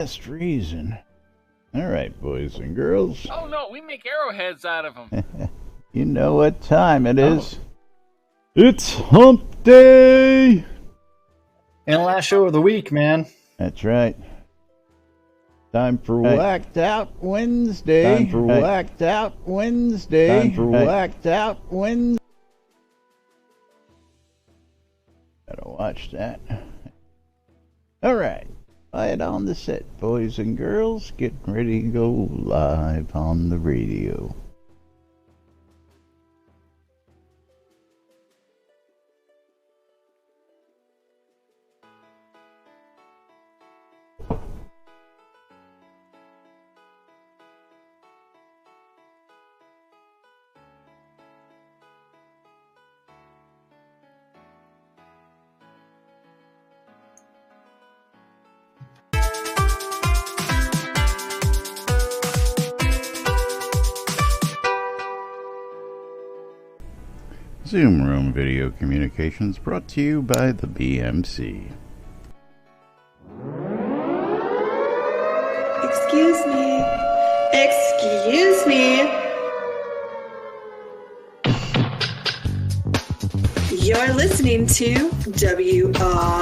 Best reason. All right, boys and girls. Oh no, we make arrowheads out of them. You know what time it is. It's hump day! And the last show of the week, man. That's right. Time for Whacked Out Wednesday. Time for Whacked Out Wednesday. Time for Whacked Out Wednesday. Gotta watch that. All right. Quiet on the set, boys and girls. Getting ready to go live on the radio. Zoom Room Video Communications brought to you by the BMC. Excuse me. Excuse me. You're listening to WRFB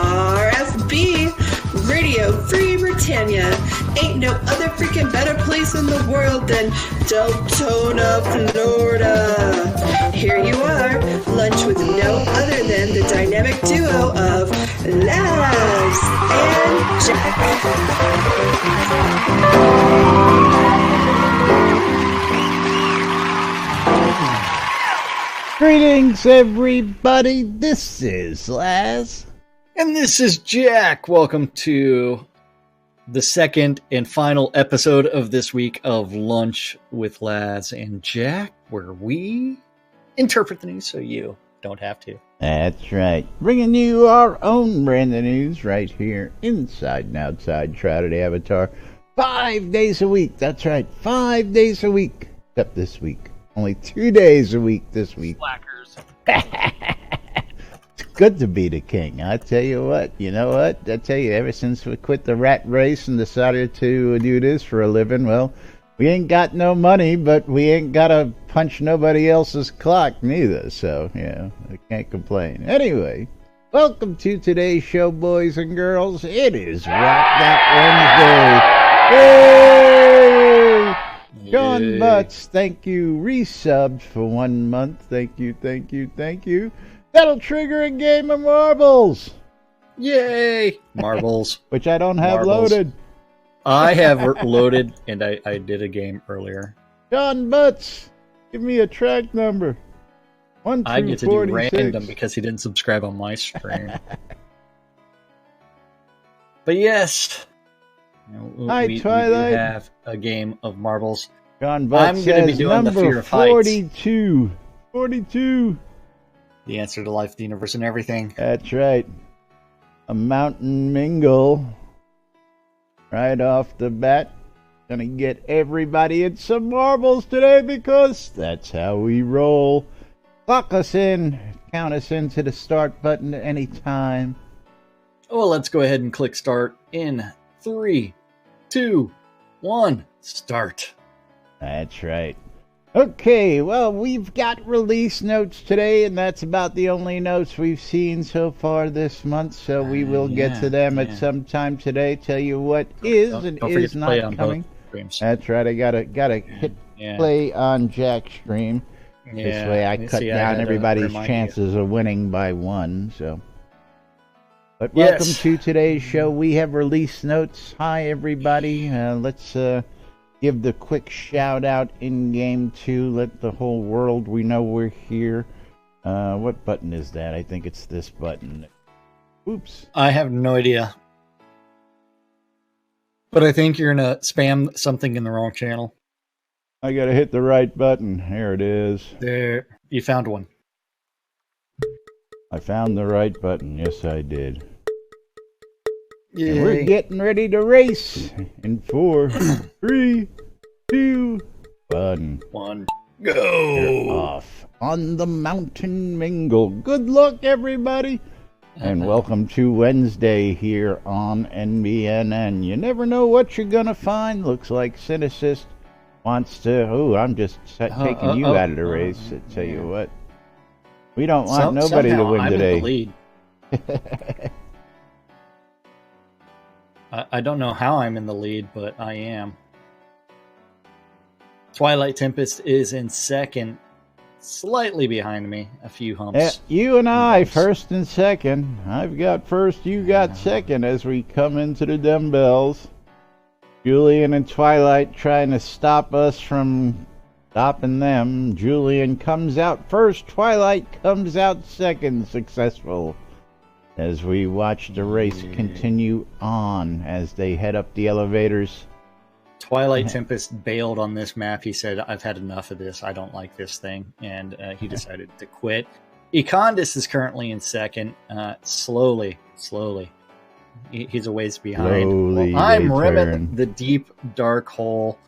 Radio Free Britannia. Ain't no other freaking better place in the world than Deltona, Florida. Here you are, lunch with no other than the dynamic duo of Labs and Jack. Greetings, everybody. This is Laz. And this is Jack. Welcome to the second and final episode of this week of Lunch with Laz and Jack, where we interpret the news so you don't have to. That's right. Bringing you our own brand of news right here inside and outside Shroud Avatar. 5 days a week. That's right. 5 days a week. Except this week. Only 2 days a week this week. Slackers. It's good to be the king. I tell you what. You know what? I tell you, ever since we quit the rat race and decided to do this for a living, well, we ain't got no money, but we ain't got to punch nobody else's clock neither. So, yeah, I can't complain. Anyway, welcome to today's show, boys and girls. It is Wrapped Out Wednesday. Yay! John Butts, thank you. Resubbed for 1 month. Thank you, thank you, thank you. That'll trigger a game of marbles. Yay! Marbles. Which I don't have Marbles. loaded. I have loaded, and I did a game earlier. John Butts, give me a track number. 1 through I get to 46. do random because he didn't subscribe on my stream. But yes, Hi, we Twilight. do have a game of marbles. John Butts I'm gonna be says doing the number Fear of Heights. 42. 42. The answer to life, the universe, and everything. That's right. A mountain mingle. Right off the bat. Gonna get everybody in some marbles today because that's how we roll. Lock us in. Count us into the start button at any time. Well, let's go ahead and click start in 3, 2, 1, start. That's right. Okay, well, we've got release notes today, and that's about the only notes we've seen so far this month, so we will get to them at some time today. Tell you what is and is not coming. That's right, I gotta hit play on Jack's stream. This way I cut down everybody's chances of winning by 1, so. But welcome to today's show. We have release notes. Hi, everybody. Let's give the quick shout out in game 2. Let the whole world we know we're here. What button is that? I think it's this button. Oops. I have no idea. But I think you're gonna spam something in the wrong channel. I gotta hit the right button. Here it is. There, you found one. I found the right button. Yes, I did. Yay. And we're getting ready to race in 4, 3, 2, 1. Go! We're off on the mountain mingle. Good luck, everybody. And welcome to Wednesday here on NBNN. You never know what you're going to find. Looks like Cynicist wants to... Oh, I'm just taking you out of the race. I tell you what. We don't want nobody to win today. I'm in the lead. I don't know how I'm in the lead, but I am. Twilight Tempest is in second, slightly behind me, a few humps. You and I, first and second. I've got first, you got second as we come into the dumbbells. Julian and Twilight trying to stop us from stopping them. Julian comes out first, Twilight comes out second, successful. As we watch the race continue on as they head up the elevators. Twilight Tempest bailed on this map. He said, I've had enough of this. I don't like this thing. And he decided to quit. Econdis is currently in second. Slowly. He's a ways behind. Well, I'm rimming the deep, dark hole.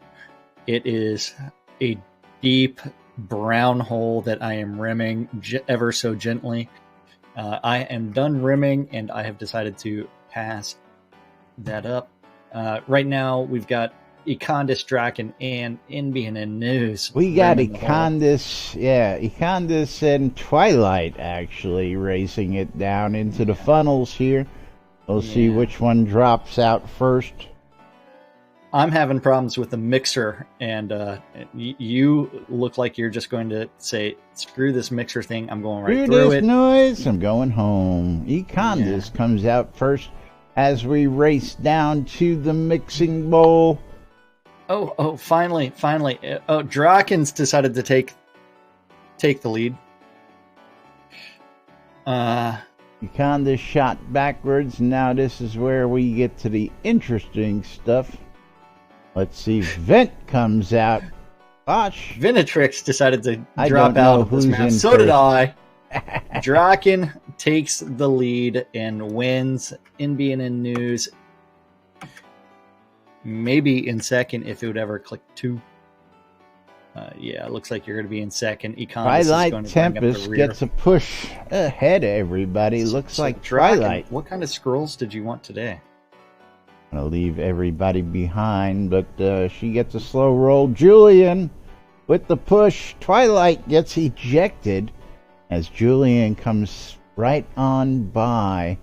It is a deep brown hole that I am rimming ever so gently. I am done rimming, and I have decided to pass that up. Right now, we've got Econdis, Draken, and NBNN News. We got Econdis, Econdis and Twilight actually racing it down into the funnels here. We'll see which one drops out first. I'm having problems with the mixer, and you look like you're just going to say, screw this mixer thing, I'm going right through it. Noise, I'm going home. Econdis comes out first as we race down to the mixing bowl. Oh, finally. Oh, Draken's decided to take the lead. Econdis shot backwards. Now this is where we get to the interesting stuff. Let's see. Vent comes out. Gosh. Venetrix decided to drop out of this map. So did I. Draken takes the lead and wins. NBNN News. Maybe in second if it would ever click 2. It looks like you're going to be in second. Twilight Tempest gets a push ahead of everybody. Looks like Twilight. What kind of scrolls did you want today? I'm going to leave everybody behind, but she gets a slow roll. Julian with the push. Twilight gets ejected as Julian comes right on by.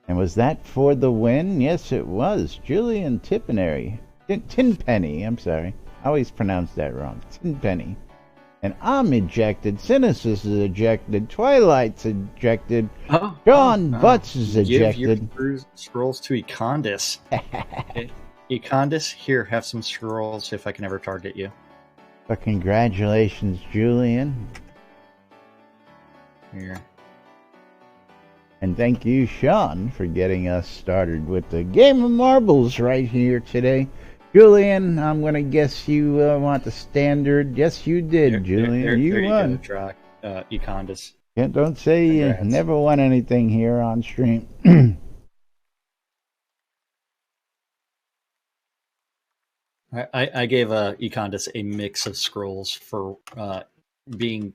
And was that for the win? Yes, it was. Julian Tinpenny, I'm sorry. I always pronounce that wrong. Tinpenny. And I'm ejected. Cynicist is ejected. Twilight's ejected. John Butts is ejected. Give your scrolls to Econdis. Econdis, here, have some scrolls if I can ever target you. But congratulations, Julian. Here. And thank you, Sean, for getting us started with the game of marbles right here today. Julian, I'm going to guess you want the standard. Yes, you did, Julian. You won. Econdis. Yeah, don't say you never won anything here on stream. I gave Econdis a mix of scrolls for being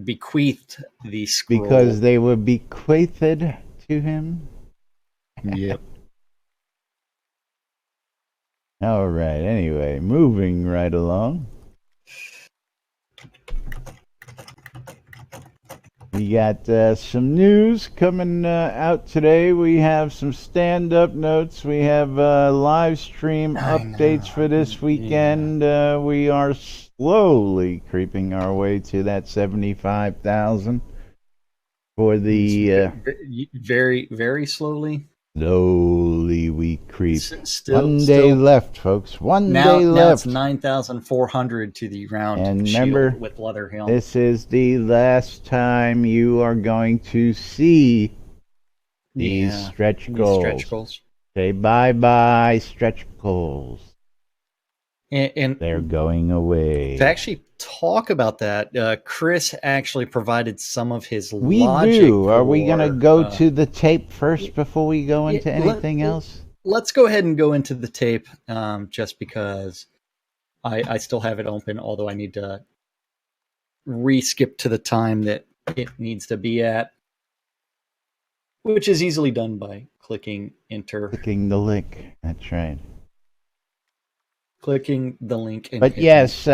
bequeathed the scroll. Because they were bequeathed to him? Yep. All right, anyway, moving right along. We got some news coming out today. We have some stand-up notes. We have live stream updates for this weekend. We are slowly creeping our way to that 75,000 for the... very, very slowly? Slowly we creep. One day left, folks. One day left. Now it's 9,400 to the round. And remember, with Leather Helm. This is the last time you are going to see these stretch goals. Say bye-bye, stretch goals. And they're going away. To actually talk about that, Chris actually provided some of his logic. We do. Are we going to go to the tape first before we go into anything else? Let's go ahead and go into the tape, just because I still have it open, although I need to re-skip to the time that it needs to be at. which is easily done by clicking enter. Clicking the link. That's right. Clicking the link. And but yes,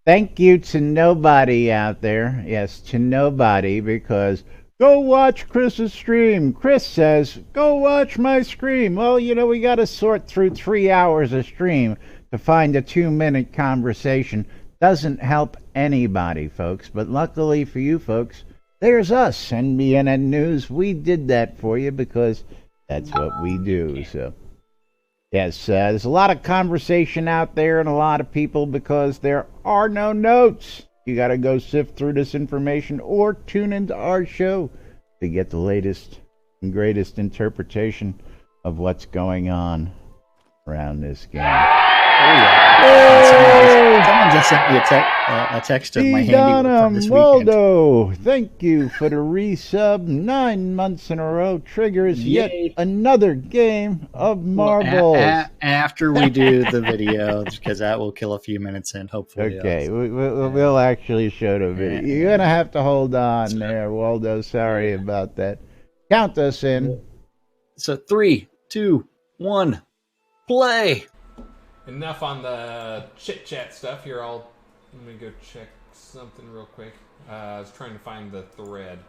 thank you to nobody out there. Yes, to nobody, because go watch Chris's stream. Chris says, go watch my stream. Well, we got to sort through 3 hours of stream to find a 2-minute conversation. Doesn't help anybody, folks. But luckily for you folks, there's us, NBNN News. We did that for you because that's what we do. So, yes, there's a lot of conversation out there and a lot of people because there are no notes. You got to go sift through this information or tune into our show to get the latest and greatest interpretation of what's going on around this game. Oh, yeah. Someone just sent me a text of my handiwork from this weekend. Waldo, thank you for the resub. 9 months in a row triggers yet another game of marbles. After we do the video, because that will kill a few minutes in, hopefully. Okay, we'll actually show the video. You're going to have to hold on there, Waldo. Sorry about that. Count us in. So 3, 2, 1, play. Enough on the chit-chat stuff. Here, let me go check something real quick. I was trying to find the thread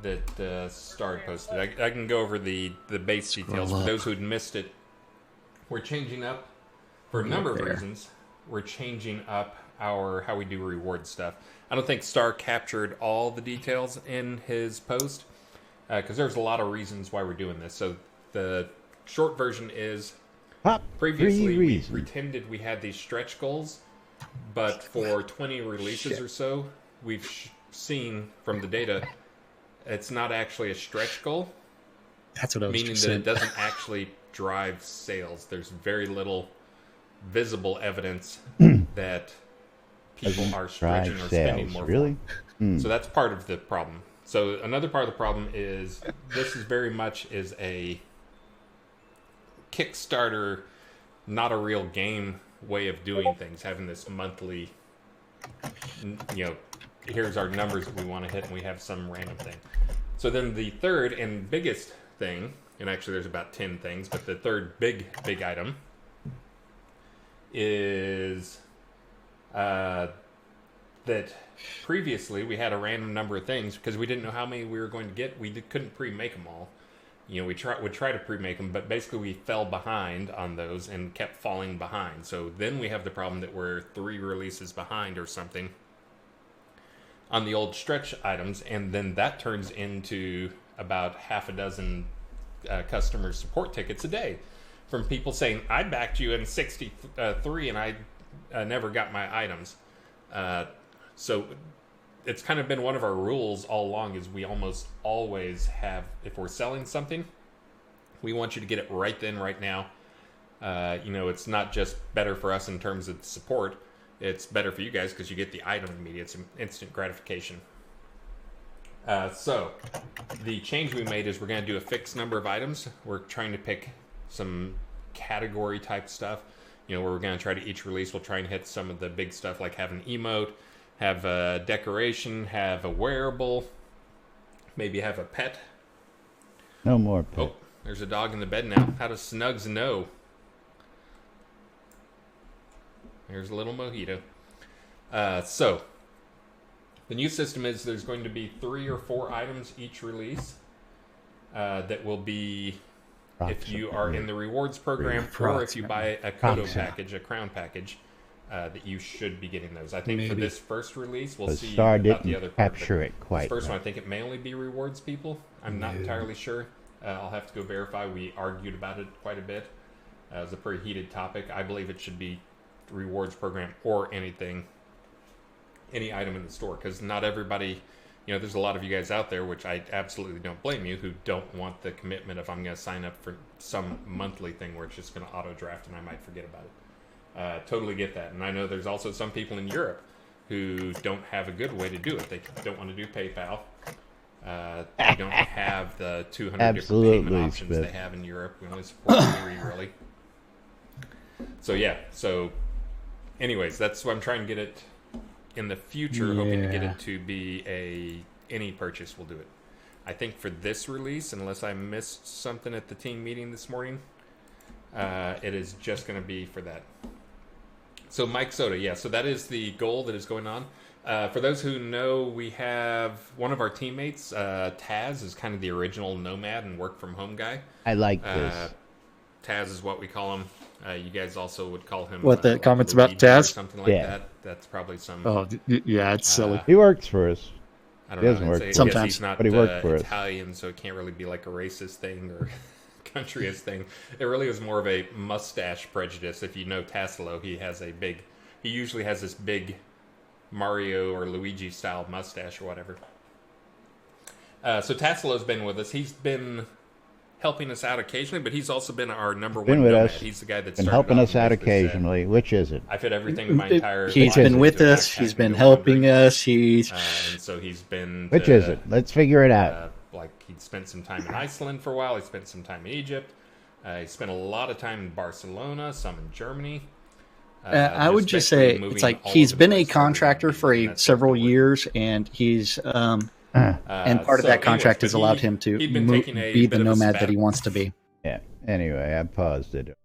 that Star posted. I can go over the base details. For those who'd missed it, we're changing up, for a number of reasons, we're changing up how we do reward stuff. I don't think Star captured all the details in his post, because there's a lot of reasons why we're doing this. So the short version is, previously, we pretended we had these stretch goals, but for 20 releases or so, we've seen from the data, it's not actually a stretch goal. That's what I was meaning that it doesn't actually drive sales. There's very little visible evidence that people are stretching or spending more. Really? So that's part of the problem. So another part of the problem is this is very much is a Kickstarter, not a real game way of doing things, having this monthly, here's our numbers that we want to hit, and we have some random thing. So then the third and biggest thing, and actually there's about 10 things, but the third big item is that previously we had a random number of things because we didn't know how many we were going to get. We couldn't pre-make them all. We would try to pre-make them, but basically we fell behind on those and kept falling behind. So then we have the problem that we're 3 releases behind or something on the old stretch items, and then that turns into about half a dozen customer support tickets a day from people saying, I backed you in 63 and I never got my items. So it's kind of been one of our rules all along is we almost always have, if we're selling something, we want you to get it right then, right now. It's not just better for us in terms of support. It's better for you guys because you get the item immediately. It's instant gratification. So the change we made is we're going to do a fixed number of items. We're trying to pick some category type stuff, where we're going to try to each release, we'll try and hit some of the big stuff like have an emote, have a decoration, have a wearable, maybe have a pet. No more pet. Oh, there's a dog in the bed now. How does Snugs know? There's a little mojito. So, the new system is there's going to be 3 or 4 items each release that will be, if you are in the rewards program or if you buy a Kodo package, a crown package, that you should be getting those. I think for this first release, we'll see about the other part. Capture it quite. This first one, I think it may only be rewards people. I'm not entirely sure. I'll have to go verify. We argued about it quite a bit. It was a pretty heated topic. I believe it should be rewards program or any item in the store, because not everybody, there's a lot of you guys out there, which I absolutely don't blame you, who don't want the commitment of I'm going to sign up for some monthly thing where it's just going to auto draft and I might forget about it. Totally get that. And I know there's also some people in Europe who don't have a good way to do it. They don't want to do PayPal. They don't have the 200 different payment options they have in Europe. We only support 3, really. So, yeah. So, anyways, that's what I'm trying to get it in the future, hoping to get it to be any purchase will do it. I think for this release, unless I missed something at the team meeting this morning, it is just going to be for that. So Mike Soda, yeah, so that is the goal that is going on. For those who know, we have one of our teammates, Taz, is kind of the original nomad and work from home guy. I like this. Taz is what we call him. You guys also would call him. What, the like comments Luigi about Taz? or something like that. That's probably some. Oh, yeah, it's silly. He works for us. I don't He know. doesn't work I guess sometimes, he's not but he worked for us. Italian, so it can't really be like a racist thing or countryist thing. It really is more of a mustache prejudice. If you know Tassilo, he usually has this big Mario or Luigi style mustache or whatever. So Tassilo's been with us. He's been helping us out occasionally, but he's also been our number one nomad. He's the guy that's been helping us out occasionally. Which is it? I fit everything in my entire. He's been with us. He's been helping us. And so he's been. Which is it? Let's figure it out. Like he spent some time in Iceland for a while. He spent some time in Egypt. He spent a lot of time in Barcelona, some in Germany. I would just say it's like he's been a contractor for several years, and he's and part of that contract has allowed him to be the nomad that he wants to be. Yeah. Anyway, I paused it.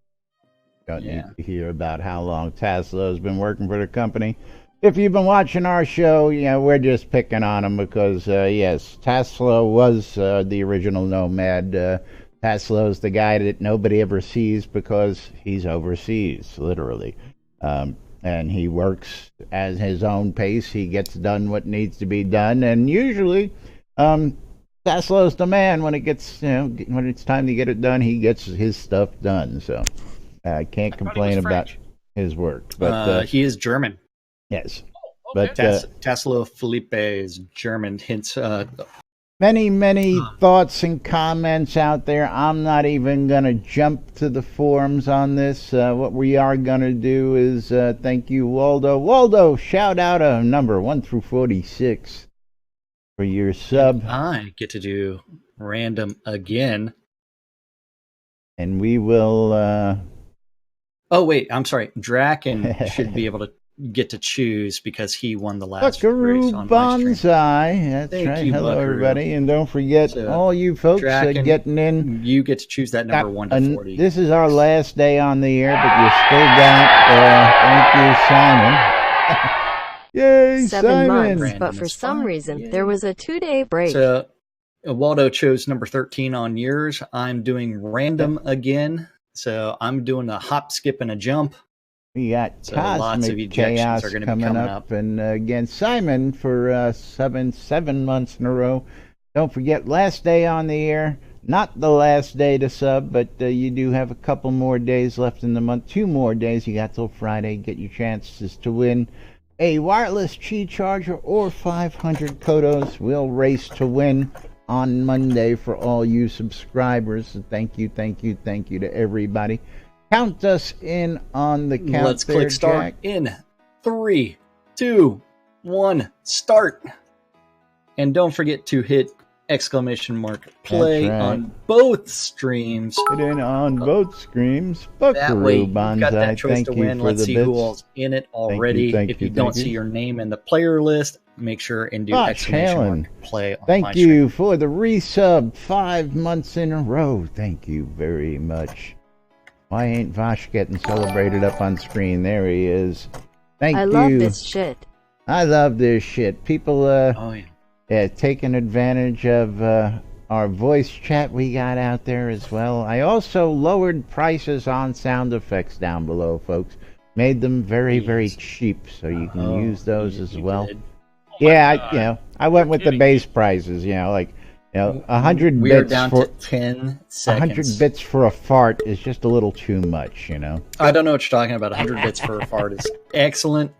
Don't need to hear about how long Tassilo's been working for the company. If you've been watching our show, we're just picking on him because, yes, Tassilo was the original nomad. Tassilo's the guy that nobody ever sees because he's overseas, literally. And he works at his own pace. He gets done what needs to be done, and usually, Tassilo's the man when it gets, when it's time to get it done. He gets his stuff done. So I can't complain about his work. But he is German. Yes, Okay. but Tassilo Felipe is German. Hence, many thoughts and comments out there. I'm not even going to jump to the forums on this. What we are going to do is thank you, Waldo. Waldo, shout out a number 1 through 46 for your sub. I get to do random again. And we will... Oh, wait, I'm sorry. Draken should be able to get to choose because he won the last Buckaroo race on my stream. Bonsai. That's Thank right. you, Hello, Buckaroo. everybody. And don't forget, all you folks Draken, getting in. You get to choose that number 1 to 40. This is our last day on the air, but you still got, thank you, Simon. Yay, 7 Simon. months, Brandon but for is some fine. reason, Yeah. there was a 2-day break. So Waldo chose number 13 on yours. I'm doing random again. So I'm doing a hop, skip, and a jump. We got So lots of Cosmic ejections Chaos are gonna be coming coming up. up. And again, Simon for 7 months in a row. Don't forget, last day on the air. Not the last day to sub, but you do have a couple more days left in the month. 2 more days. You got till Friday. Get your chances to win a wireless Qi charger or 500 Kodos. We'll race to win on Monday for all you subscribers. Thank you to everybody. Count us in on the count. Let's there, click start Jack. in 3, 2, 1, start. And don't forget to hit !play right. on both streams. Get in on both screams. That Buckaroo way, you've got that Bonsai. choice Thank to you win. for Let's the see bits. who all's in it already. thank If you, you don't thank see you. your name in the player list, make sure and do Fox Helen. !play on my Thank stream. you for the resub 5 months in a row. Thank you very much. Why ain't Vosh getting celebrated up on screen? There he is. Thank I you. love this shit. I love this shit. People Oh, yeah. taking advantage of our voice chat we got out there as well. I also lowered prices on sound effects down below, folks. Made them very, very cheap, so you can use those as well. did. Yeah, I went with the base prices. 100 We are bits down for to 10 100 seconds. bits for a fart is just a little too much. I don't know what you're talking about. 100 bits for a fart is excellent.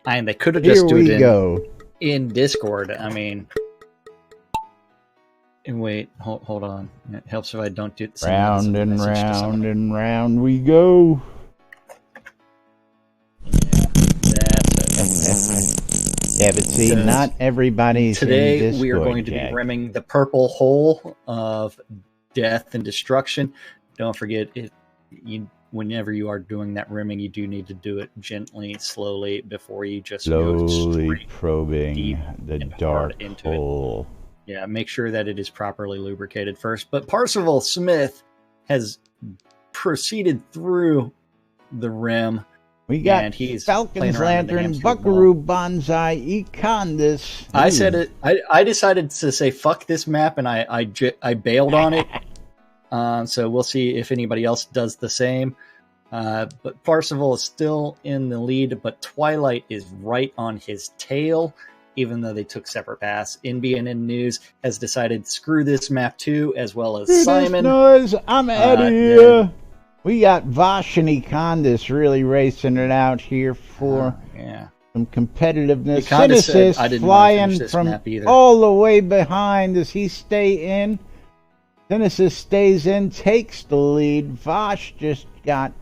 And they could have Here just do we it go. in Discord. I mean, and wait, hold on. It helps if I don't do it. Round and round and round we go. Yeah, but see, Because not everybody's in Today Discord, we are going to Jack. be rimming the purple hole of death and destruction. Don't forget, whenever you are doing that rimming, you do need to do it gently, slowly, before you just go Slowly straight probing deep the and hard dark into it. hole. Yeah, make sure that it is properly lubricated first. But Parzival Smith has proceeded through the rim. We got and he's Falcon's playing around in the Lantern, hamster Buckaroo ball. Banzai, Econdis. I said it. I decided to say fuck this map, and I bailed on it. So we'll see if anybody else does the same. But Parzival is still in the lead, but Twilight is right on his tail, even though they took separate paths. NBNN News has decided screw this map too, as well as Screw Simon. this noise. I'm out of here. We got Vosh and Econdis really racing it out here for some competitiveness. Synesis flying from all the way behind. Does he stay in? Synesis stays in, takes the lead. Vosh just got...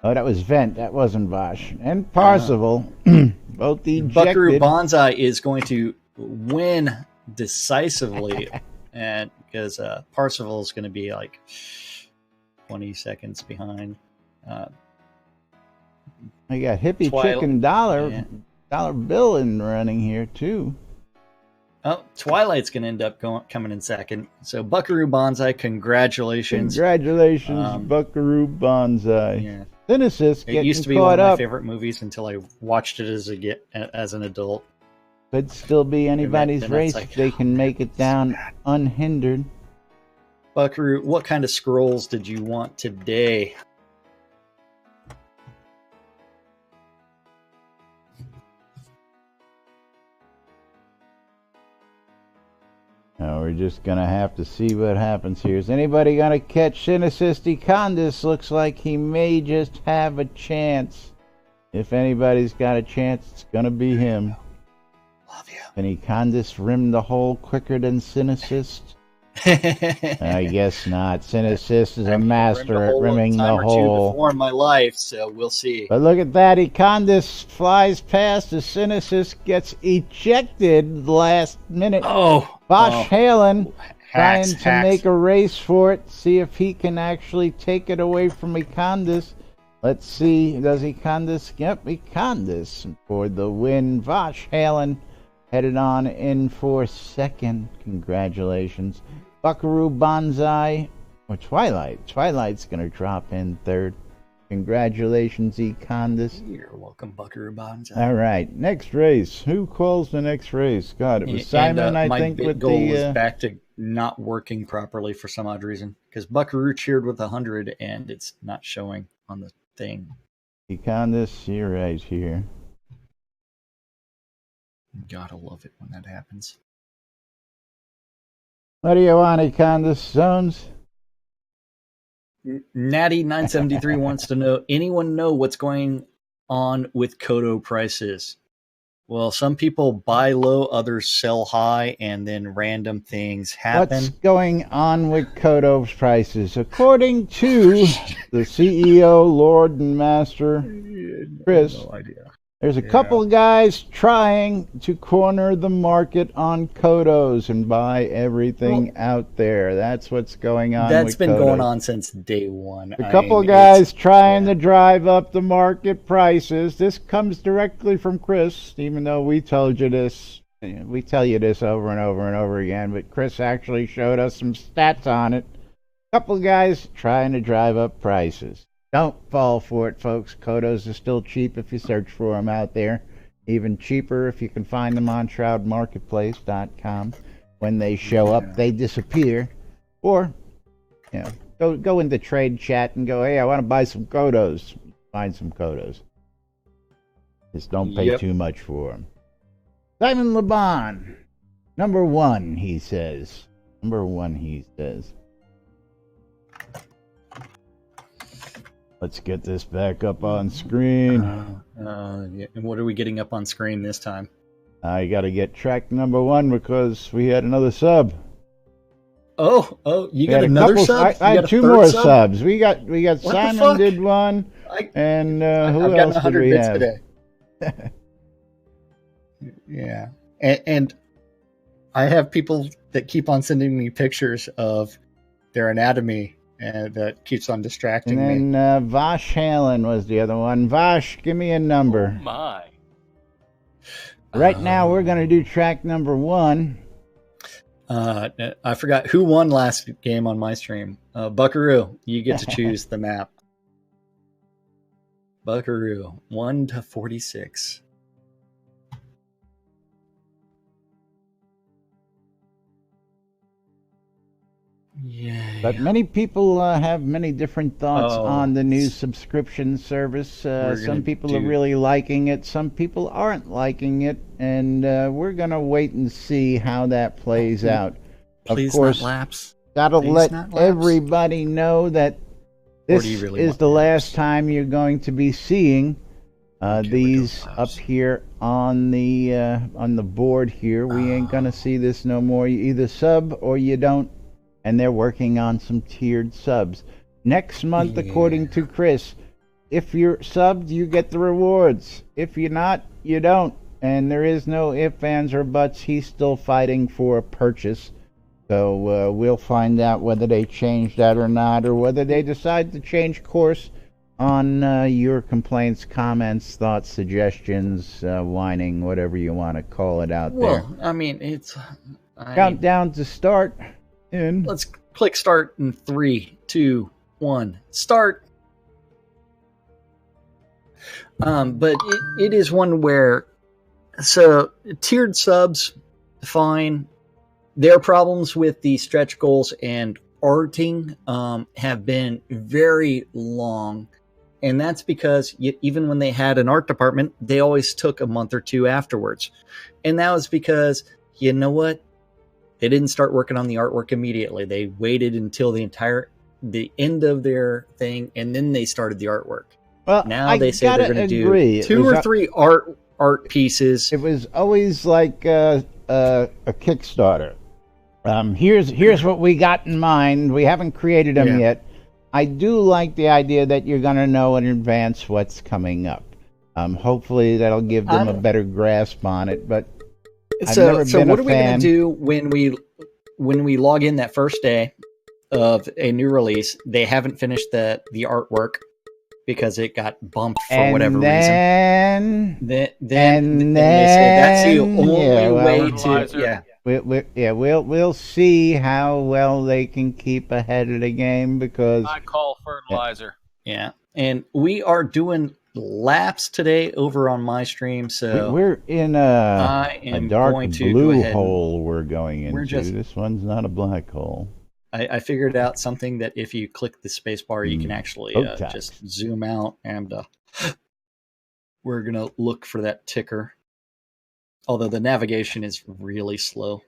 Oh, that was Vent. That wasn't Vosh. And Parzival, both ejected. Buckaroo Banzai is going to win decisively, and because Parzival is going to be like 20 seconds behind. I got Hippie Chicken Dollar Bill in running here too. Oh, Twilight's going to end up coming in second. So Buckaroo Banzai, congratulations. Congratulations, Buckaroo Banzai. Yeah. Synesis getting it used to be caught one of my up. favorite movies until I watched it as an adult. Could still be anybody's then race like, if they can make it down unhindered. Buckaroo, what kind of scrolls did you want today? Now we're just going to have to see what happens here. Is anybody going to catch Synesis? Econdis looks like he may just have a chance. If anybody's got a chance, it's going to be him. Love you. Can Econdis rim the hole quicker than Synesis? I guess not. Synesis is a master at rimming the hole. Before in my life, so we'll see. But look at that. Econdis flies past as Synesis gets ejected last minute. Bosch Halen trying to make a race for it. See if he can actually take it away from Econdis. Let's see. Does Econdis? Yep, Econdis for the win. Bosch Halen headed on in for second. Congratulations. Buckaroo Banzai or Twilight. Twilight's going to drop in third. Congratulations, Econdis. You're welcome, Buckaroo Banzai. All right, next race. Who calls the next race? God, it was Simon, I think, with the... My big goal is back to not working properly for some odd reason. Because Buckaroo cheered with 100, and it's not showing on the thing. Econdis, you're right here. Gotta love it when that happens. What do you want, Econdis? Zones? Natty973 wants to know, anyone know what's going on with Kodo prices? Well, some people buy low, others sell high, and then random things happen. What's going on with Kodo's prices? According to the CEO, Lord and Master Chris, no idea. There's a couple of guys trying to corner the market on Kodos and buy everything out there. That's what's going on. That's been Kodos. going on since day one. A couple of guys trying to drive up the market prices. This comes directly from Chris, even though we told you this. We tell you this over and over and over again, but Chris actually showed us some stats on it. A couple of guys trying to drive up prices. Don't fall for it, folks. Kodos are still cheap if you search for them out there. Even cheaper if you can find them on shroudmarketplace.com. When they show up, they disappear. Or, you know, go into trade chat and go, hey, I want to buy some Kodos. Find some Kodos. Just don't pay too much for them. Simon Laban. Number one, he says. Number one, he says. Let's get this back up on screen. And what are we getting up on screen this time? I got to get track number one because we had another sub. Oh, you got another sub? I had two more subs. We got Simon did one, and who else did we have? Today. Yeah, and I have people that keep on sending me pictures of their anatomy. And that keeps on distracting me. And then Vosh Halen was the other one. Vosh, give me a number. Oh my. Right now, we're going to do track number one. I forgot who won last game on my stream. Buckaroo, you get to choose the map. Buckaroo, 1-46. Yay. But many people have many different thoughts Oh. on the new subscription service. Some people are really liking it. Some people aren't liking it. And we're going to wait and see how that plays out. Please of course, not lapse. gotta Please let not lapse. everybody know that Or this do you really is want the lapse? last time you're going to be seeing Okay, these we'll go up lapse. here on the board here. We ain't gonna see this no more. You either sub or you don't. And they're working on some tiered subs. Next month, according to Chris, if you're subbed, you get the rewards. If you're not, you don't. And there is no ifs, ands, or buts. He's still fighting for a purchase. So we'll find out whether they change that or not, or whether they decide to change course on your complaints, comments, thoughts, suggestions, whining, whatever you want to call it out there. Well, I mean, it's... Countdown to start. Let's click start in 3, 2, 1. Start. But it is one where, so tiered subs, fine. Their problems with the stretch goals and arting have been very long. And that's because even when they had an art department, they always took a month or two afterwards. And that was because, you know what? They didn't start working on the artwork immediately. They waited until the end of their thing, and then they started the artwork. Well, Now they say they're going to do 2 or 3 art pieces. It was always like a Kickstarter. Here's what we got in mind. We haven't created them yet. I do like the idea that you're going to know in advance what's coming up. Hopefully that'll give them a better grasp on it. But So what are we going to do when we log in that first day of a new release? They haven't finished the artwork because it got bumped for whatever reason. Then they say that's the only way to We'll see how well they can keep ahead of the game, because I call fertilizer. Yeah, and we are doing laps today over on my stream, so we're in a dark blue hole we're going into. This one's not a black hole. I figured out something that if you click the space bar, you can actually just zoom out, and we're gonna look for that ticker. Although the navigation is really slow.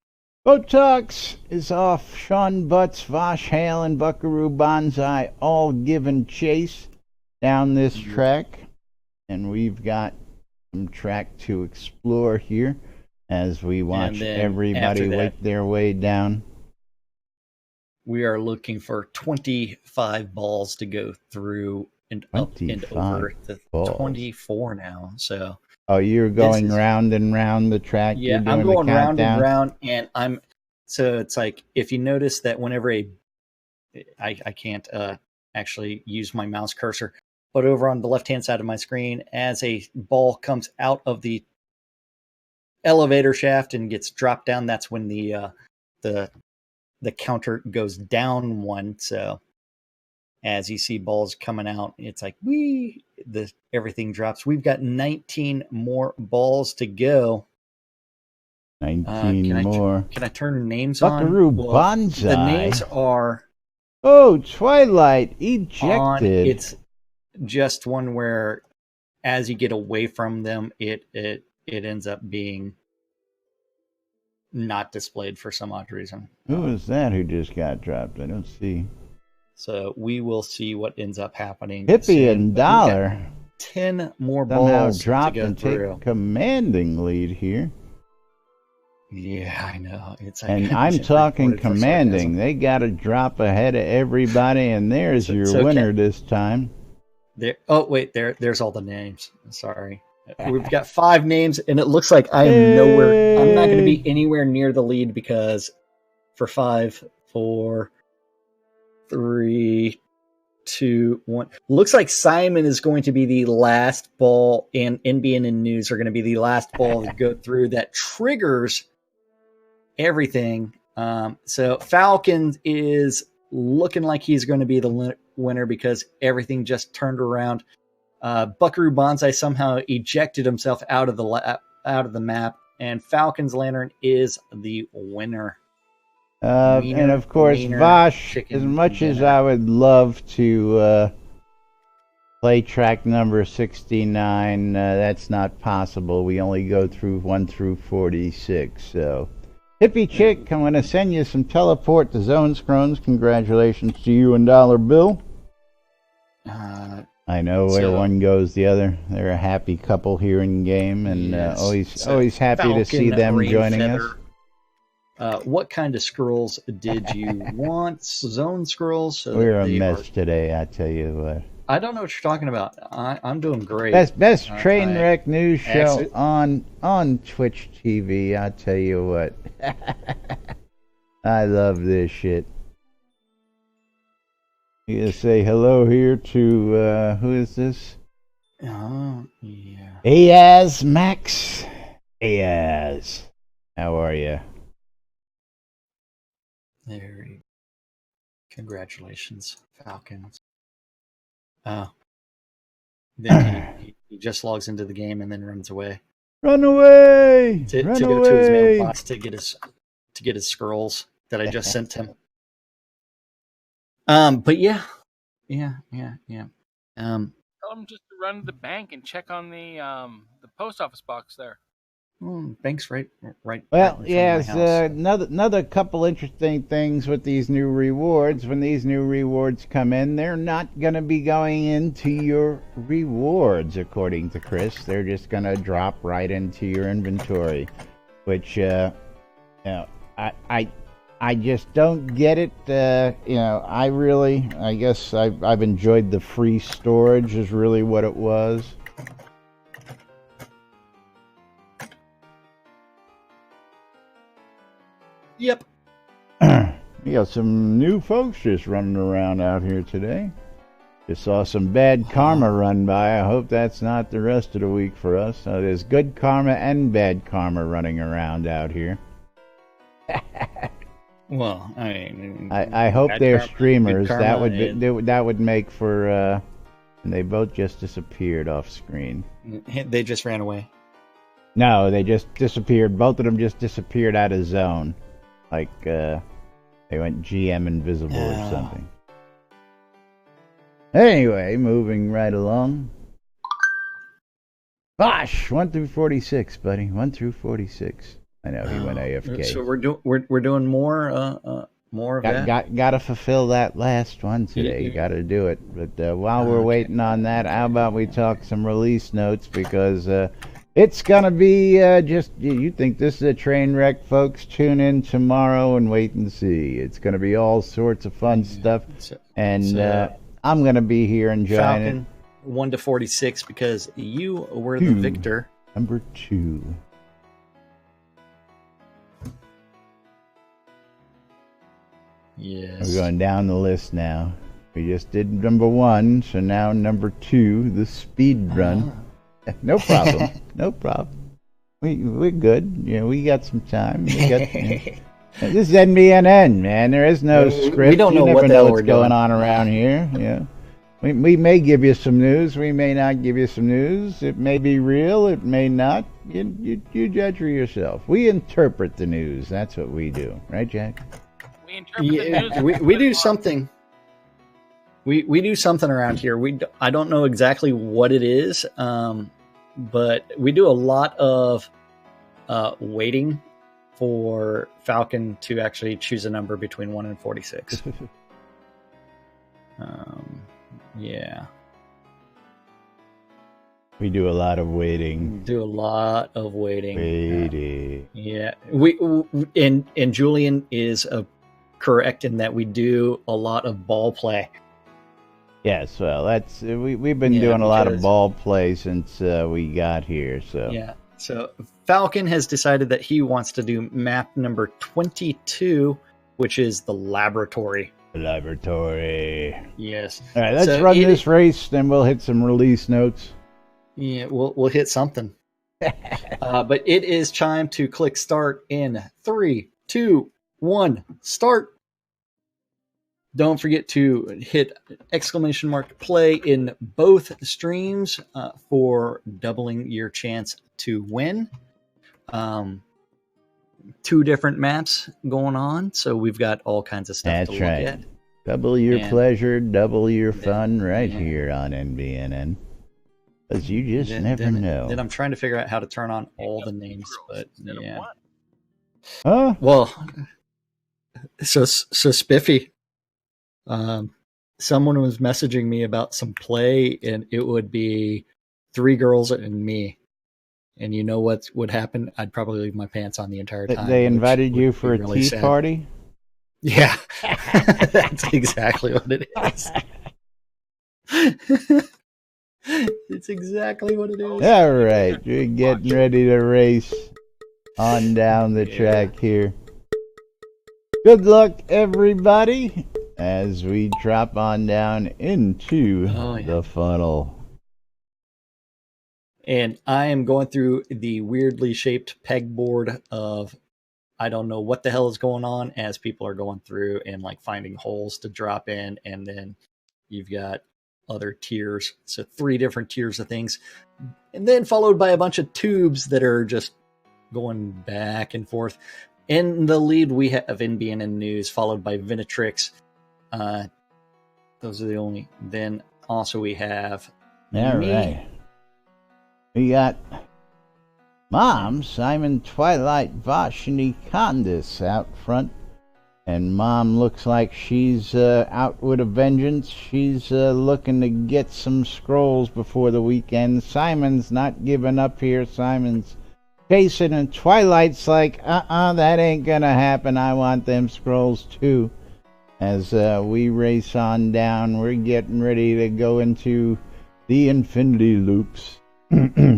Botox is off. Sean Butts, Vosh Hale, and Buckaroo Banzai all giving chase down this track. And we've got some track to explore here as we watch everybody make their way down. We are looking for 25 balls to go through and up and over the balls. 24 now. So you're going round and round the track? Yeah, I'm going round and round, and so it's like, if you notice that whenever I can't actually use my mouse cursor, but over on the left-hand side of my screen, as a ball comes out of the elevator shaft and gets dropped down, that's when the counter goes down 1. So as you see balls coming out, it's like everything drops. We've got 19 more balls to go. 19 more. Can I turn names Buckaroo on? Banzai. The names are... Twilight ejected. It's just one where, as you get away from them, it ends up being not displayed for some odd reason. Who is that who just got dropped? I don't see. So we will see what ends up happening. Hippie and Dollar. 10 more somehow balls dropped to go and through. take commanding lead here. Yeah, I know. It's like, and I'm talking commanding. They got to drop ahead of everybody, and there's your winner this time. There's all the names. Sorry. We've got 5 names, and it looks like I am nowhere. I'm not going to be anywhere near the lead because for 5, 4, 3, 2, 1. Looks like Simon is going to be the last ball, and NBNN News are going to be the last ball to go through that triggers everything. So Falcon is looking like he's going to be the winner because everything just turned around. Buckaroo Banzai somehow ejected himself out of the map, and Falcon's Lantern is the winner. And of course, Vosh, as much as I would love to play track number 69, that's not possible. We only go through 1 through 46. So, Hippie Chick, I'm going to send you some teleport to Zone Scrones. Congratulations to you and Dollar Bill. I know where one goes the other. They're a happy couple here in game, and always happy Falcon, to see them joining us. What kind of scrolls did you want? Zone scrolls? We're a mess today, I tell you what. I don't know what you're talking about. I'm doing great. Best train wreck news show on Twitch TV, I tell you what. I love this shit. You gonna say hello here to, who is this? Oh, yeah. Ayaz Max. Ayaz. How are you? There. Congratulations, Falcons. Oh. Then he just logs into the game and then runs away. Run away! To Run go away! to his mailbox to get his scrolls that I just sent him. But yeah. Tell him just to run to the bank and check on the post office box there. Bank's right. Well, yes. Another couple interesting things with these new rewards. When these new rewards come in, they're not going to be going into your rewards, according to Chris. They're just going to drop right into your inventory, which, I just don't get it. I guess I've enjoyed the free storage is really what it was. Yep. We got some new folks just running around out here today. Just saw some bad karma run by. I hope that's not the rest of the week for us. There's good karma and bad karma running around out here. Well, I mean, I hope they're streamers. That would make for. And they both just disappeared off screen. They just ran away. No, they just disappeared. Both of them just disappeared out of zone. Like, they went GM invisible or something. Anyway, moving right along. Bosh! 1 through 46, buddy. 1 through 46. I know he went AFK. So we're doing more of that. Gotta fulfill that last one today. You gotta do it. But while we're waiting on that, how about we talk some release notes, because it's gonna be just, you think this is a train wreck, folks? Tune in tomorrow and wait and see. It's gonna be all sorts of fun stuff, and I'm gonna be here enjoying Falcon, it. 1 to 46, because you were the victor. Number 2. Yes. We're going down the list now. We just did number 1, so now number 2, the speed run. No problem. No problem. We're good. We got some time. This is NBNN, man. There is no script. We don't know what's going on around here. Yeah. We may give you some news. We may not give you some news. It may be real. It may not. You judge for yourself. We interpret the news. That's what we do. Right, Jack? We interpret the news. We do something. We do something around here. I don't know exactly what it is, but we do a lot of waiting for Falcon to actually choose a number between 1 and 46. Yeah. We do a lot of waiting. Waiting. Yeah. And Julian is correct in that we do a lot of ball play. Yes, well, that's we've been doing a lot of ball play since we got here. So yeah. So Falcon has decided that he wants to do map number 22, which is the laboratory. Yes. All right, let's run this race, then we'll hit some release notes. Yeah, we'll hit something. But it is time to click start in 3, 2, 1, start. Don't forget to hit !play in both streams for doubling your chance to win. 2 different maps going on, so we've got all kinds of stuff to look at. Double your pleasure, double your fun right here on NBNN. Because you just never know. Then I'm trying to figure out how to turn on all the names, but yeah. Huh? Well, so Spiffy, someone was messaging me about some play, and it would be 3 girls and me. And you know what would happen? I'd probably leave my pants on the entire time. They invited you for a tea party? Yeah. That's exactly what it is. It's exactly what it is. All right. You're getting ready to race on down the track here. Good luck, everybody, as we drop on down into the funnel. And I am going through the weirdly shaped pegboard of I don't know what the hell is going on as people are going through and like finding holes to drop in. And then you've got other tiers. So 3 different tiers of things. And then followed by a bunch of tubes that are just going back and forth. In the lead, we have NBNN News, followed by Vinatrix. Those are the only. Then also we have All right. We got Mom, Simon, Twilight, Vashni, Candace out front. And Mom looks like she's out with a vengeance. She's looking to get some scrolls before the weekend. Simon's not giving up here. Simon's chasing, and Twilight's like, that ain't gonna happen. I want them scrolls too. As we race on down, we're getting ready to go into the infinity loops.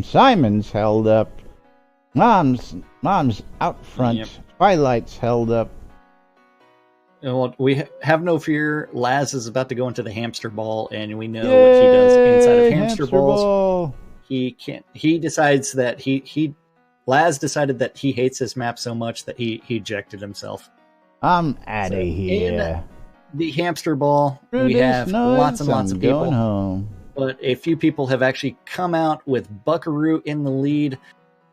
Simon's held up. Mom's out front. Yep. Twilight's held up. Well, we have no fear. Laz is about to go into the hamster ball, and we know what he does inside of hamster balls. Ball. He can't. He decides that Laz decided that he hates this map so much that he ejected himself. I'm out of here. In the hamster ball, we have lots and lots of people. Going home. But a few people have actually come out with Buckaroo in the lead,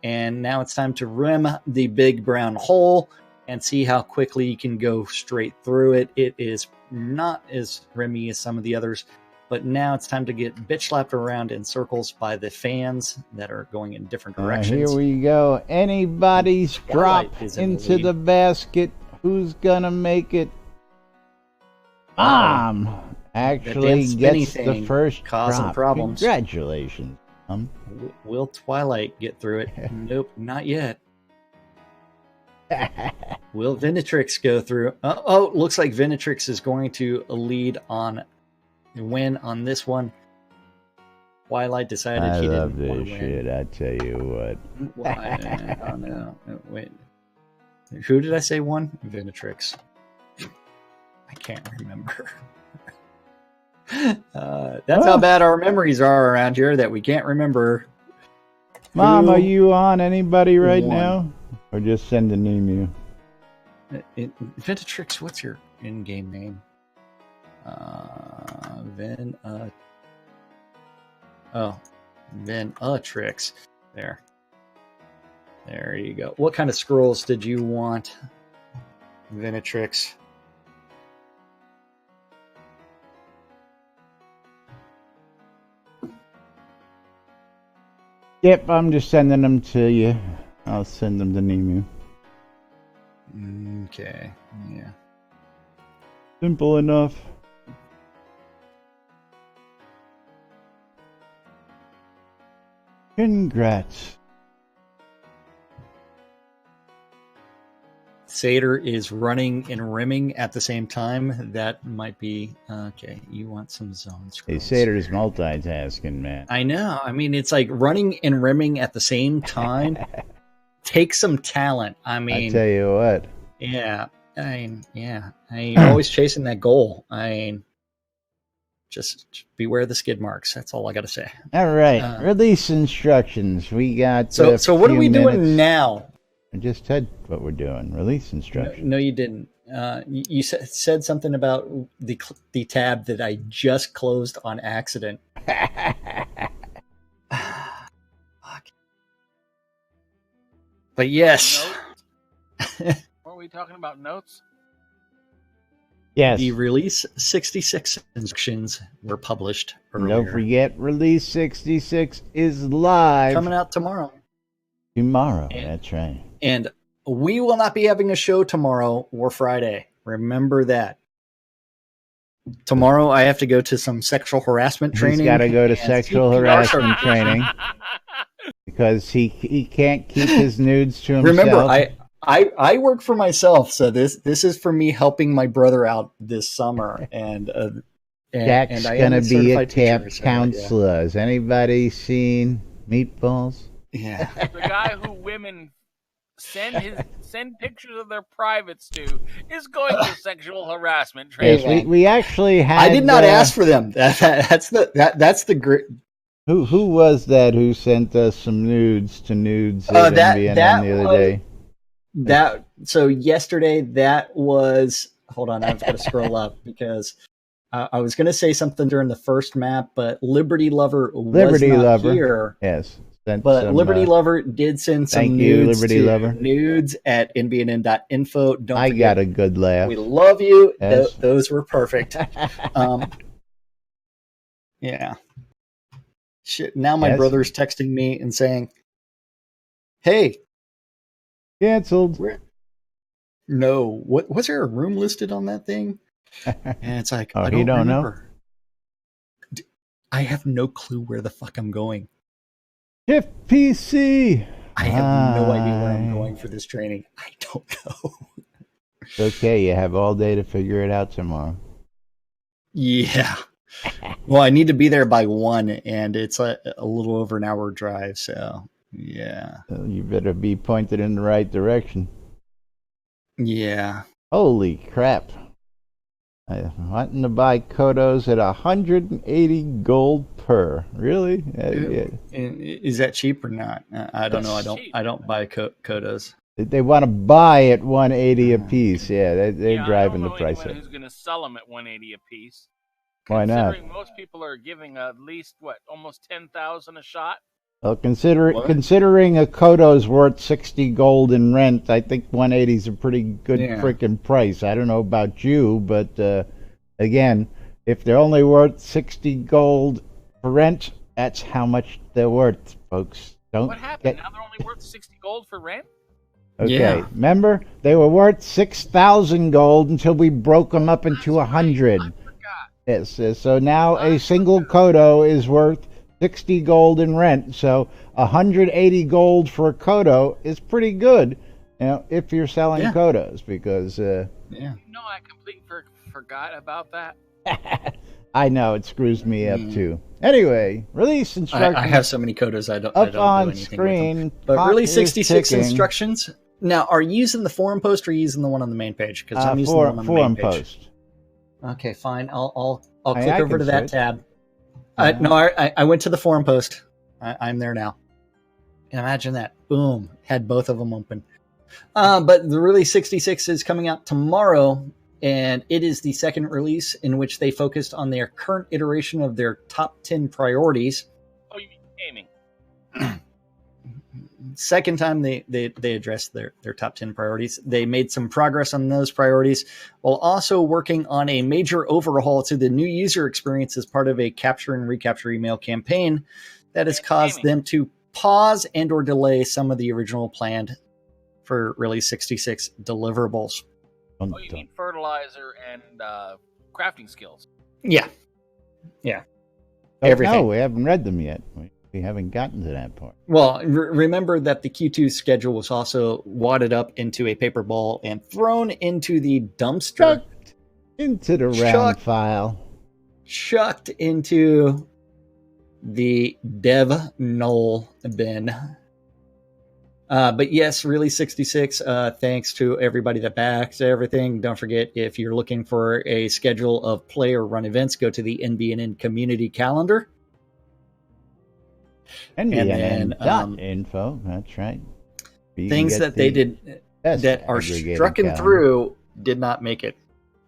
and now it's time to rim the big brown hole and see how quickly you can go straight through it. It is not as rimmy as some of the others, but now it's time to get bitch slapped around in circles by the fans that are going in different directions. Here we go. Anybody's drop into the basket. Who's gonna make it? Mom actually gets the first causing problems. Congratulations. Will Twilight get through it? Nope, not yet. Will Vinatrix go through? Looks like Vinatrix is going to win on this one. Twilight decided he didn't want to win. Shit, I tell you what. Oh no! Wait, who did I say won? Vinatrix. I can't remember. That's how bad our memories are around here that we can't remember. Mom, are you on anybody right now? Or just send an email? Vinatrix, what's your in-game name? Vinatrix. There you go. What kind of scrolls did you want, Vinatrix? Yep, I'm just sending them to you. I'll send them to Nemu. Okay, yeah. Simple enough. Congrats. Satyr is running and rimming at the same time. That might be okay. You want some zone scrolls. Hey, Satyr's multitasking, man. I know. I mean, it's like running and rimming at the same time. Take some talent. I mean, I tell you what. Yeah. I'm always chasing that goal. Just beware the skid marks. That's all I got to say. All right. Release instructions. We got. So what are we doing now? I just said what we're doing. Release instructions. No, you didn't. You said something about the tab that I just closed on accident. Fuck. But yes. Weren't we talking about notes? Yes. The Release 66 instructions were published earlier. Don't forget, Release 66 is live. Coming out tomorrow. That's right. And we will not be having a show tomorrow or Friday. Remember that. Tomorrow I have to go to some sexual harassment training. He's got to go to sexual harassment training because he can't keep his nudes to himself. Remember, I work for myself, so this is for me helping my brother out this summer. And Jack's going to be a camp counselor. Yeah. Has anybody seen Meatballs? Yeah. The guy who women send pictures of their privates to is going to sexual harassment training. Yes, we actually had. I did not ask for them. That's the great. Who was that who sent us some nudes at NBNN the other day? So yesterday that was. Hold on, I've got to scroll up because I was going to say something during the first map, but Liberty Lover was not here. Yes. But Liberty Lover did send some nudes at nbnn.info. Don't forget, got a good laugh. We love you. Yes. Those were perfect. Yeah. Shit. Now my brother's texting me and saying, "Hey, canceled." No. What was there a room listed on that thing? And it's like, I don't remember. I have no clue where the fuck I'm going. Shift PC. I have no idea where I'm going for this training. I don't know. It's okay. You have all day to figure it out tomorrow. Yeah. Well, I need to be there by 1, and it's a little over an hour drive. So, yeah. You better be pointed in the right direction. Yeah. Holy crap. I'm wanting to buy Kodos at 180 gold per. Really? Yeah. Is that cheap or not? I don't know. I don't buy Kodos. They want to buy at 180 a piece. Yeah, they're driving the price up. Who's going to sell them at 180 a piece? Why not? Considering most people are giving at least almost 10,000 a shot. Well, considering a Kodo's worth 60 gold in rent, I think 180 is a pretty good freaking price. I don't know about you, but again, if they're only worth 60 gold for rent, that's how much they're worth, folks. What happened? Now they're only worth 60 gold for rent? Okay, yeah. Remember? They were worth 6,000 gold until we broke them up into 100. I forgot. Yes, so now a single Kodo is worth 60 gold in rent, so 180 gold for a Kodo is pretty good, if you're selling Kodos, because I completely forgot about that. I know, it screws me up too. Anyway, release instructions. I have so many Kodos I don't on do anything screen. With them. But release 66 instructions. Now, are you using the forum post or are you using the one on the main page? Because I'm using the one on the main page. Post. Okay, fine. I'll click over to that tab. No, I went to the forum post. I'm there now. Imagine that. Boom. Had both of them open. But the release 66 is coming out tomorrow, and it is the second release in which they focused on their current iteration of their top 10 priorities. Oh, you mean gaming? Second time they addressed their top 10 priorities. They made some progress on those priorities while also working on a major overhaul to the new user experience as part of a capture and recapture email campaign that has caused them to pause and or delay some of the original planned for release 66 deliverables. Oh, you mean fertilizer and crafting skills? Yeah. Everything. No, we haven't read them yet. We haven't gotten to that part. Well, remember that the Q2 schedule was also wadded up into a paper ball and thrown into the dumpster. Chucked into the round file. Chucked into the dev null bin. But yes, release 66, thanks to everybody that backs everything. Don't forget, if you're looking for a schedule of play or run events, go to the NBNN community calendar. NBNN.info, that's right. things that they did that are strucken through did not make it.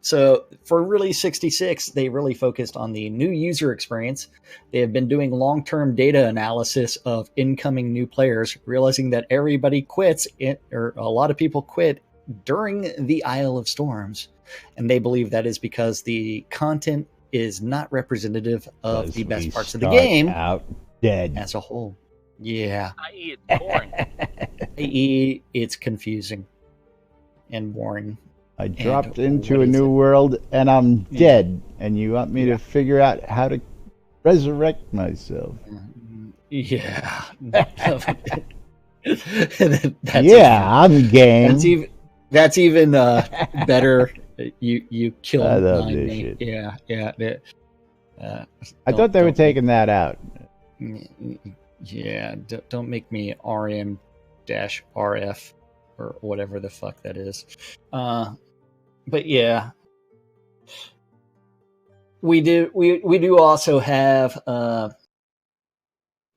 So for Release 66, they really focused on the new user experience. They have been doing long-term data analysis of incoming new players, realizing that everybody quits, or a lot of people quit during the Isle of Storms. And they believe that is because the content is not representative of the best parts of the game out dead as a whole. Yeah. I.e., it's boring. I.e., it's confusing and boring. I dropped into a new world and I'm dead, and you want me to figure out how to resurrect myself? Yeah. I'm game. That's even better. You killed. I love this shit. Yeah. I thought they were taking that out. Yeah. Don't make me RM-RF or whatever the fuck that is. But yeah, we do also have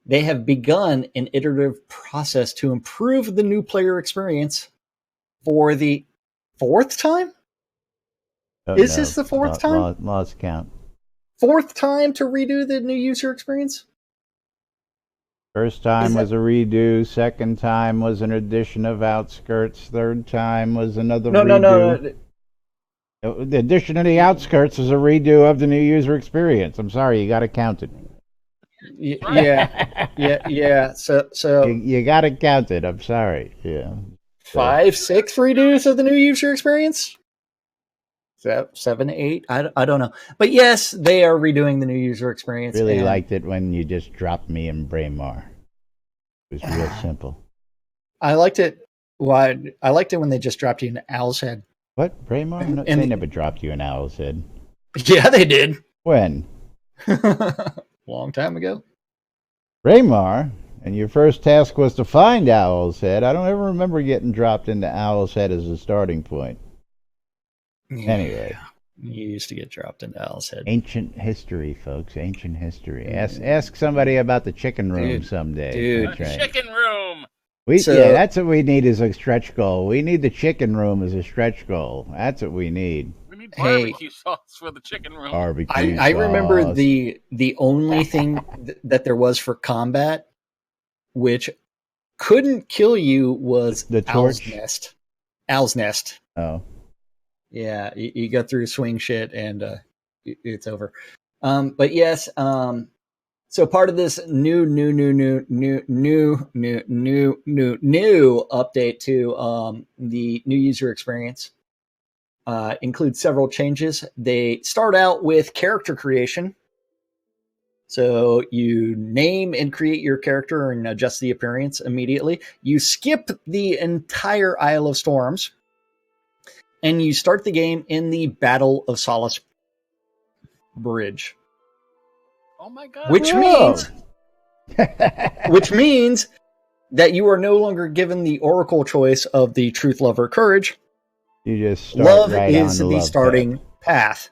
they have begun an iterative process to improve the new player experience for the fourth time. Is this the fourth time? Lost count. Fourth time to redo the new user experience? First time was a redo. Second time was an addition of outskirts. Third time was another redo. No. The addition of the outskirts is a redo of the new user experience. I'm sorry, you got to count it. Yeah. So you got to count it. I'm sorry. Yeah. 5, 6 redos of the new user experience. 7, 8. I don't know, but yes, they are redoing the new user experience. Really liked it when you just dropped me in Braemar. It was real simple. I liked it. Why? I liked it when they just dropped you in Owl's Head. What, Braemar? No, they never dropped you in Owl's Head. Yeah, they did. When? Long time ago. Braemar, and your first task was to find Owl's Head. I don't ever remember getting dropped into Owl's Head as a starting point. Yeah. Anyway. You used to get dropped into Owl's Head. Ancient history, folks. Ancient history. Ask somebody about the chicken room someday. Dude. That's right. Chicken room! Yeah, that's what we need as a stretch goal. We need the chicken room as a stretch goal. That's what we need. We need barbecue sauce for the chicken room. Barbecue I sauce. remember the only thing that there was for combat, which couldn't kill you, was the torch? Owl's Nest. Oh. Yeah, you go through swing shit and it's over. But yes, so part of this new update to the new user experience includes several changes. They start out with character creation. So you name and create your character and adjust the appearance immediately. You skip the entire Isle of Storms. And you start the game in the Battle of Solace Bridge. Oh my god. Which means that you are no longer given the oracle choice of the truth, love, or courage. You just start love right is on the starting path.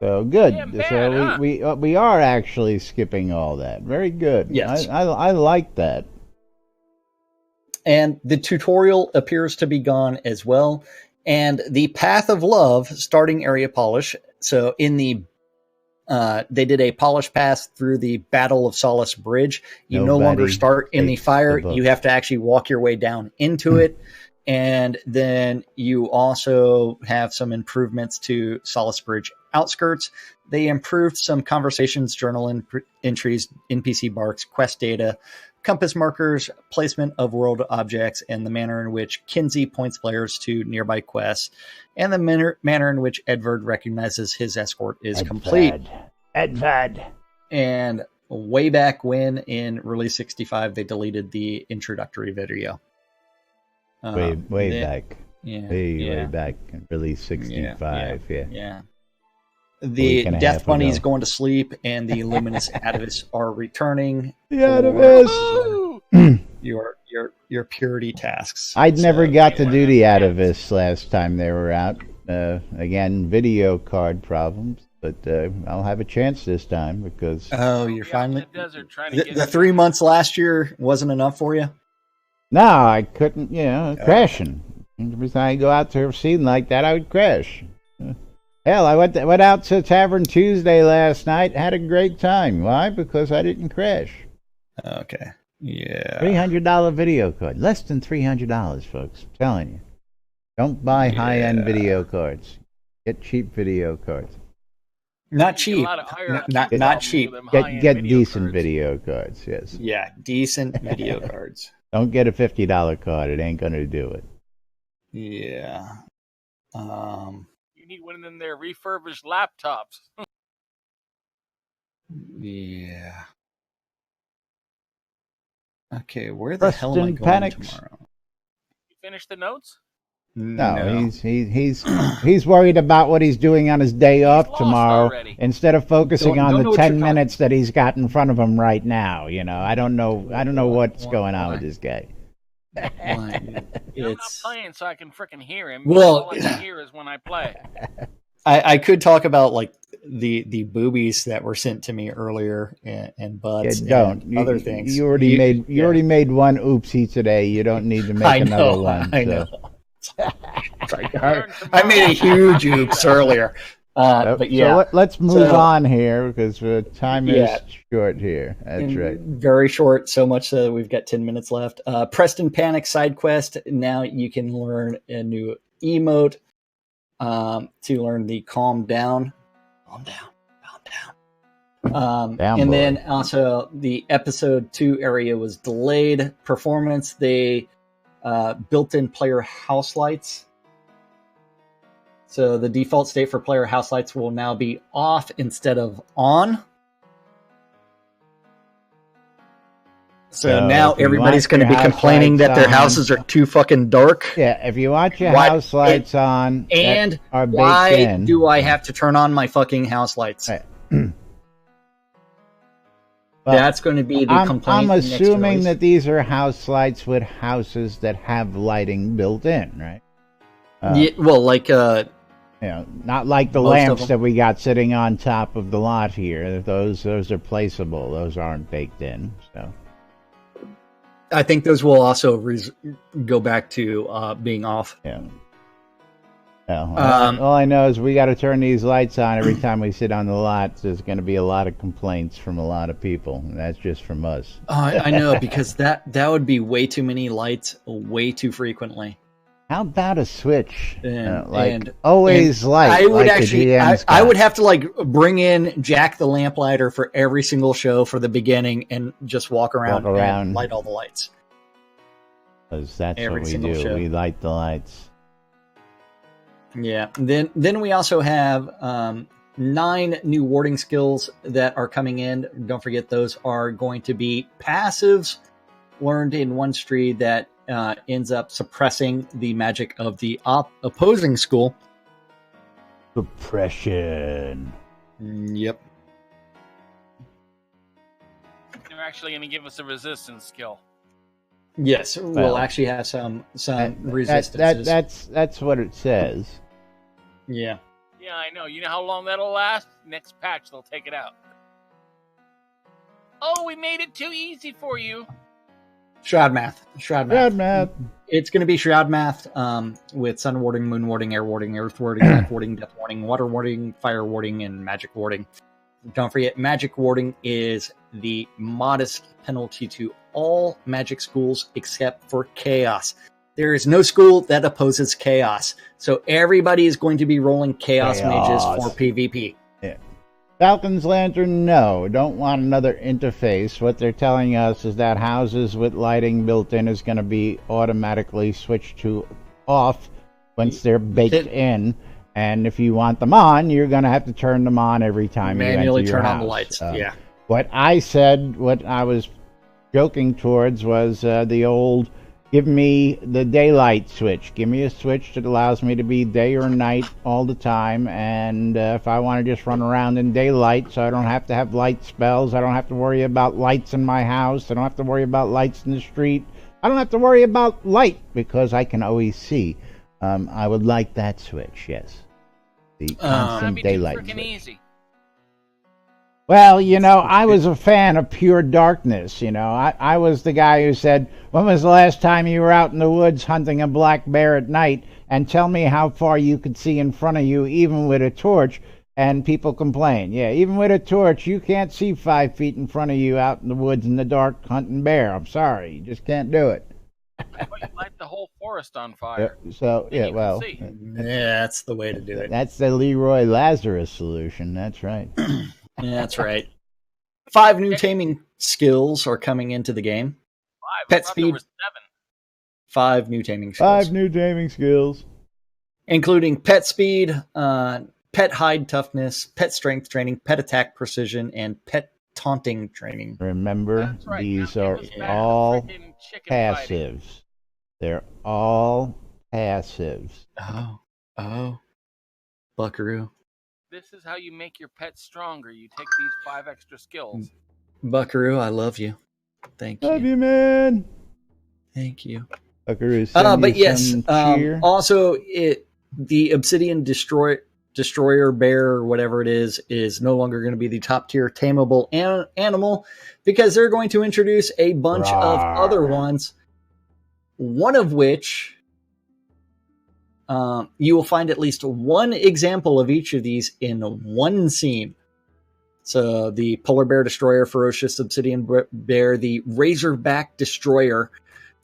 So good. Bad, so we are actually skipping all that. Very good. Yes. I like that. And the tutorial appears to be gone as well. And the Path of Love starting area polish. So in the they did a polish pass through the Battle of Solace Bridge. You no longer start in the fire. You have to actually walk your way down into it. And then you also have some improvements to Solace Bridge outskirts. They improved some conversations, journal entries, NPC barks, quest data, compass markers, placement of world objects, and the manner in which Kinsey points players to nearby quests, and the manner in which Edvard recognizes his escort is complete. Edvard. And way back when, in Release 65, they deleted the introductory video. Way back. Yeah. Way back in Release 65. Yeah. The Death Bunny is going to sleep, and the Luminous Atavis are returning. The Atavis! Your purity tasks. I'd never got to do the Atavis last time they were out. Again, video card problems, but I'll have a chance this time because... Oh, you're finally... The 3 months last year wasn't enough for you? No, I couldn't, crashing. Every time I go out to a scene like that, I would crash. Hell, I went out to Tavern Tuesday last night, had a great time. Why? Because I didn't crash. Okay. Yeah. $300 video card. Less than $300, folks. I'm telling you. Don't buy high-end video cards. Get cheap video cards. Not cheap. Not cheap. Get decent video cards, yes. Yeah, decent video cards. Don't get a $50 card. It ain't going to do it. Yeah. You need one of them there refurbished laptops. Yeah. Okay, where the hell am I going tomorrow? You finished the notes? No, he's worried about what he's doing on his day off tomorrow instead of focusing on the 10 minutes that he's got in front of him right now. I don't know what's going on with this guy. I'm not playing so I can freaking hear him. Well, all I can hear is when I play. I could talk about like the boobies that were sent to me earlier and butts and other things. You already made one oopsie today. You don't need to make another one. I know. I made a huge oops earlier. But yeah. So let's move on here because time is short here. That's right. Very short, so much so that we've got 10 minutes left. Preston Panic side quest. Now you can learn a new emote to learn the calm down. Calm down. And then also the episode 2 area was delayed. Performance, they built-in player house lights. So the default state for player house lights will now be off instead of on. So now everybody's going to be complaining that their houses are too fucking dark. Yeah, if you want your house lights on, and are baked why in, do I have to turn on my fucking house lights? Right. That's going to be the complaint. I'm assuming that these are house lights with houses that have lighting built in, right? Not like the lamps that we got sitting on top of the lot here. Those are placeable. Those aren't baked in. So I think those will also go back to being off. Yeah. All I know is we got to turn these lights on every time we sit on the lot. There's going to be a lot of complaints from a lot of people, and that's just from us. I know, because that would be way too many lights, way too frequently. How about a switch? And always light. I would I would have to like bring in Jack the Lamplighter for every single show for the beginning and just walk around and light all the lights. Because that's what we do. Show. We light the lights. Yeah. Then we also have 9 new warding skills that are coming in. Don't forget, those are going to be passives learned in one street that ends up suppressing the magic of the opposing school. Suppression. Yep. They're actually going to give us a resistance skill. Yes, we'll actually have some resistances. That's what it says. Yeah. Yeah, I know. You know how long that'll last? Next patch, they'll take it out. Oh, we made it too easy for you. Shroud math. It's going to be Shroud math with sun warding, moon warding, air warding, earth warding, life warding, death warding, water warding, fire warding, and magic warding. Don't forget, magic warding is the modest penalty to all magic schools except for chaos. There is no school that opposes chaos. So everybody is going to be rolling chaos mages for PvP. Yeah. Falcon's Lantern, no. Don't want another interface. What they're telling us is that houses with lighting built in is going to be automatically switched to off once they're baked in. And if you want them on, you're going to have to turn them on every time manually you enter your turn house. On the lights. Yeah. What I was joking towards was the old, give me the daylight switch. Give me a switch that allows me to be day or night all the time. And if I want to just run around in daylight so I don't have to have light spells, I don't have to worry about lights in my house, I don't have to worry about lights in the street, I don't have to worry about light because I can always see. I would like that switch, yes. The constant daylight switch. Easy. Well, I was a fan of Pure Darkness. I was the guy who said, when was the last time you were out in the woods hunting a black bear at night? And tell me how far you could see in front of you, even with a torch. And people complain. Yeah, even with a torch, you can't see 5 feet in front of you out in the woods in the dark hunting bear. I'm sorry. You just can't do it. But you light the whole forest on fire. So, Then yeah, you can well, see. Yeah, that's the way to do it. that's the Leroy Lazarus solution. That's right. Yeah, that's right. 5 new taming skills are coming into the game. 5. Pet I thought there speed. was 7. 5 new taming skills. 5 new taming skills. Including pet speed, pet hide toughness, pet strength training, pet attack precision, and pet taunting training. Remember, That's right. these Now are give us back the all frickin' chicken fighting. passives. They're all passives. Oh. Buckaroo. This is how you make your pet stronger. You take these 5 extra skills. Buckaroo, I love you. Thank Love you. you, man. Thank you. Buckaroo, But yes, some cheer. also the Obsidian Destroyer Bear, or whatever it is no longer going to be the top tier tameable animal, because they're going to introduce a bunch of other ones, one of which you will find at least one example of each of these in one scene. So the Polar Bear Destroyer, Ferocious Obsidian Bear, the Razorback Destroyer,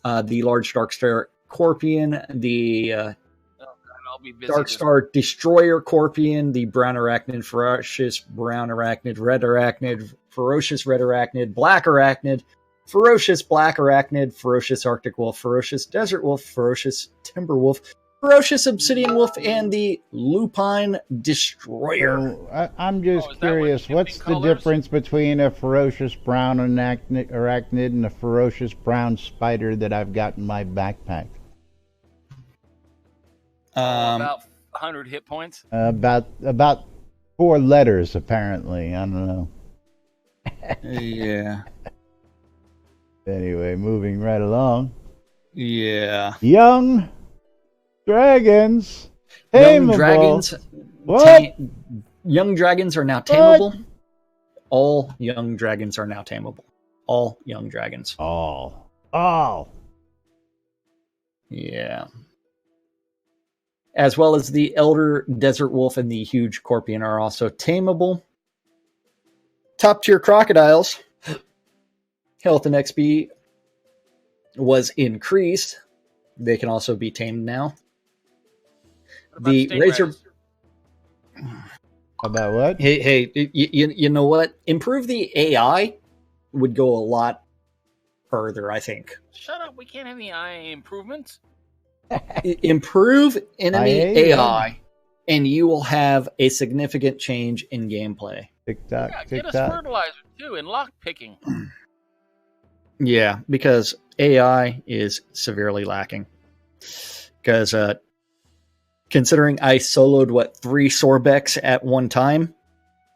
the Large Dark Star Scorpion, the I'll be busy Dark this Star Destroyer Scorpion, the Brown Arachnid, Ferocious Brown Arachnid, Red Arachnid, Ferocious Red Arachnid, Black Arachnid, Ferocious Black Arachnid, Ferocious Arctic Wolf, Ferocious Desert Wolf, Ferocious Timber Wolf, Ferocious Obsidian Wolf, and the Lupine Destroyer. So, I'm just is that what curious, shipping what's the colors? difference between a ferocious brown arachnid and a ferocious brown spider that I've got in my backpack? about 100 hit points. About 4 letters, apparently. I don't know. Yeah. Anyway, moving right along. Yeah. Young dragons. Young Tameable. dragons. What? Young dragons are now tameable. All young dragons are now tameable. All young dragons. All. Yeah. As well as the Elder Desert Wolf and the Huge Scorpion are also tameable. Top tier crocodiles. Health and XP was increased. They can also be tamed now. What about The Razor. stingrays? About what? Hey, you know what? Improve the AI would go a lot further, I think. Shut up. We can't have any IA improvements. Improve enemy IA? AI, and you will have a significant change in gameplay. Tick tock, Yeah, tick get us tock. fertilizer, too, and lock picking. Yeah, because AI is severely lacking. Because considering I soloed 3 Sorbex at one time,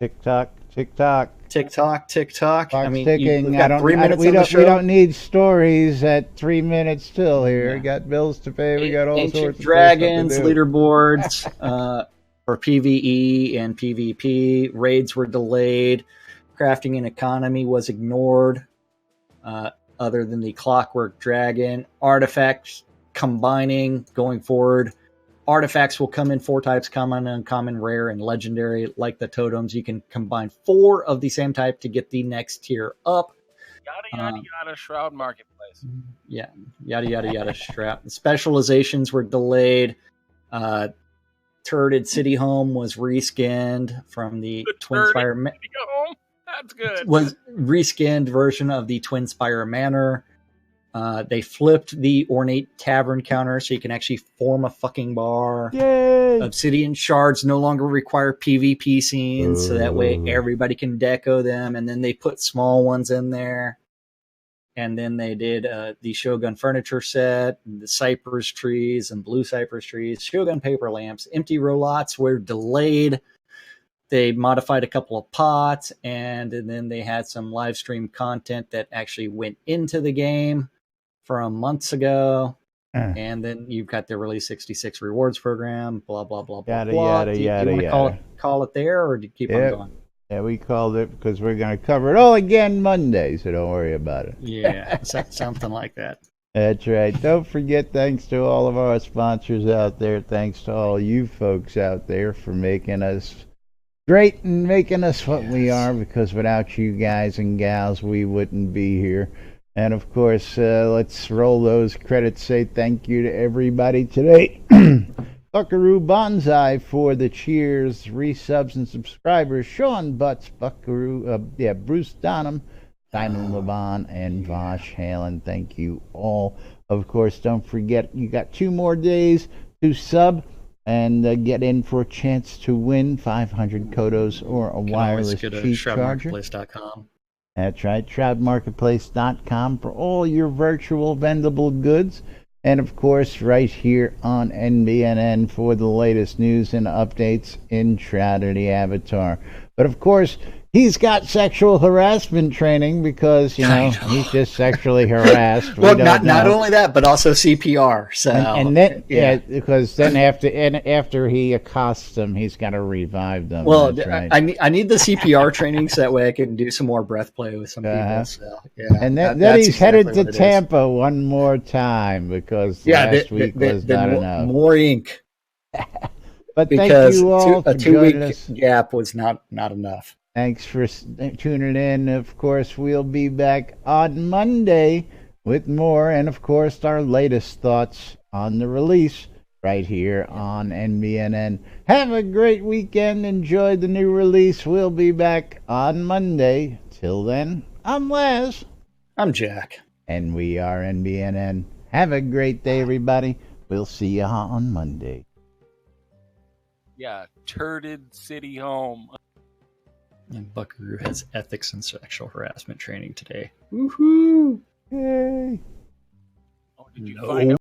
Tick tock, tick tock. tick tock. Clock's I mean, ticking. you've got 3 minutes we on the don't, show. we don't need stories at 3 minutes still here. Yeah. We got bills to pay. We got all Ancient sorts of Dragons, stuff to do. leaderboards for PvE and PvP. Raids were delayed. Crafting and economy was ignored. Other than the Clockwork Dragon. Artifacts combining going forward. Artifacts will come in 4 types: common, uncommon, rare, and legendary. Like the totems, you can combine 4 of the same type to get the next tier up. Yada, yada, Shroud Marketplace. Yeah, yada yada yada. Strap. Specializations were delayed. Turreted City Home was reskinned from the Twin Spire. Did you go home? That's good. Was reskinned version of the Twin Spire Manor. They flipped the Ornate Tavern counter so you can actually form a fucking bar. Yay! Obsidian shards no longer require PvP scenes, so that way everybody can deco them. And then they put small ones in there. And then they did the Shogun furniture set, and the cypress trees and blue cypress trees, Shogun paper lamps. Empty roulottes were delayed. They modified a couple of pots, and then they had some live stream content that actually went into the game from months ago. And then you've got the Release 66 rewards program, blah, blah, blah, blah, Yada, blah. yada, Do you yada, want to yada. call it there, or do you keep on going? Yeah, we called it because we're going to cover it all again Monday, so don't worry about it. Yeah, something like that. That's right. Don't forget, thanks to all of our sponsors out there. Thanks to all you folks out there for making us great and making us what we are, because without you guys and gals, we wouldn't be here. And of course, let's roll those credits. Say thank you to everybody today. Buckaroo Bonsai for the cheers, resubs and subscribers. Sean Butts, Buckaroo, Bruce Donham, Simon Laban, and Vosh Halen. Thank you all. Of course, don't forget, you got 2 more days to sub and get in for a chance to win 500 Kodos or a wireless cheap charger. ShroudMarketplace.com. That's right, ShroudMarketplace.com for all your virtual vendable goods. And of course, right here on NBNN for the latest news and updates in Shroud the Avatar. But of course, he's got sexual harassment training because, he's just sexually harassed. Well, not only that, but also CPR. So and then because then after he accosts them, he's got to revive them. Well, right. I need the CPR training so that way I can do some more breath play with some people. So, yeah, and then he's headed to Tampa one more time because last week was not enough. More ink. But because thank you all a 2-week gap was not enough. Thanks for tuning in. Of course, we'll be back on Monday with more, and of course, our latest thoughts on the release right here on NBNN. Have a great weekend. Enjoy the new release. We'll be back on Monday. Till then, I'm Laz. I'm Jack. And we are NBNN. Have a great day, everybody. We'll see you on Monday. Yeah, turded city home. And Buckaroo has ethics and sexual harassment training today. Woohoo! Yay! Oh, did you find out?